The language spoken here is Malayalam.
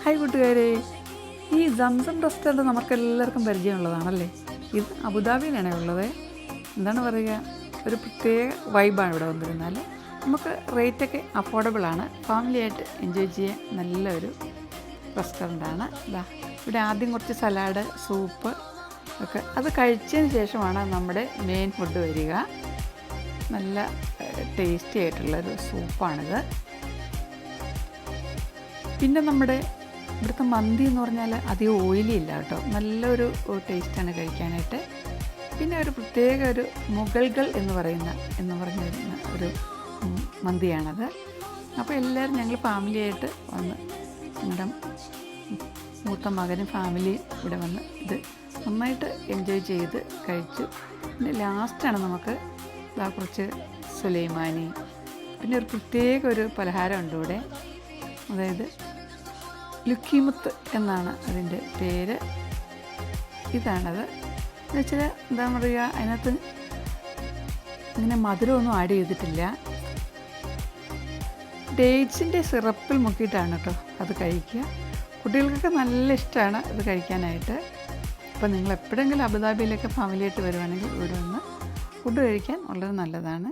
ഹായ് കൂട്ടുകാരെ, ഈ സംസം റെസ്റ്റോറൻറ്റ് നമുക്കെല്ലാവർക്കും പരിചയമുള്ളതാണല്ലേ. ഇത് അബുദാബിയിലാണ് ഉള്ളത്. എന്താണ് പറയുക, ഒരു പ്രത്യേക വൈബാണ് ഇവിടെ വന്നിരുന്നാൽ. നമുക്ക് റേറ്റൊക്കെ അഫോർഡബിളാണ്. ഫാമിലിയായിട്ട് എൻജോയ് ചെയ്യാൻ നല്ലൊരു റെസ്റ്റോറൻറ്റാണ്. ഇവിടെ ആദ്യം കുറച്ച് സലാഡ്, സൂപ്പ് ഒക്കെ അത് കഴിച്ചതിന് ശേഷമാണ് നമ്മുടെ മെയിൻ ഫുഡ് വരിക. നല്ല ടേസ്റ്റി ആയിട്ടുള്ളൊരു സൂപ്പാണിത്. പിന്നെ നമ്മുടെ ഇവിടുത്തെ മന്തി എന്ന് പറഞ്ഞാൽ അധികം ഓയിലി ഇല്ല കേട്ടോ, നല്ലൊരു ടേസ്റ്റാണ് കഴിക്കാനായിട്ട്. പിന്നെ ഒരു പ്രത്യേക ഒരു മുഗൾകൾ എന്ന് പറഞ്ഞിരുന്ന ഒരു മന്തിയാണത്. അപ്പോൾ എല്ലാവരും ഞങ്ങൾ ഫാമിലിയായിട്ട് വന്ന്, ഞങ്ങളുടെ മൂത്ത മകനും ഫാമിലിയും ഇവിടെ വന്ന് ഇത് നന്നായിട്ട് എൻജോയ് ചെയ്ത് കഴിച്ചു. പിന്നെ ലാസ്റ്റാണ് നമുക്ക് കുറച്ച് സുലൈമാനി, പിന്നെ ഒരു പ്രത്യേക ഒരു പലഹാരമുണ്ട് ഇവിടെ, അതായത് ലുക്കിമുത്ത് എന്നാണ് അതിൻ്റെ പേര്. ഇതാണത് എന്ന് വെച്ചാൽ എന്താ പറയുക, അതിനകത്ത് ഇങ്ങനെ മധുരമൊന്നും ആഡ് ചെയ്തിട്ടില്ല. ഡേറ്റ്സിൻ്റെ സിറപ്പിൽ മുക്കിയിട്ടാണ് കേട്ടോ അത് കഴിക്കുക. കുട്ടികൾക്കൊക്കെ നല്ല ഇഷ്ടമാണ് ഇത് കഴിക്കാനായിട്ട്. അപ്പോൾ നിങ്ങൾ എപ്പോഴെങ്കിലും അബുദാബിയിലൊക്കെ ഫാമിലിയായിട്ട് വരുവാണെങ്കിൽ ഇവിടെ വന്ന് ഫുഡ് കഴിക്കാൻ വളരെ നല്ലതാണ്.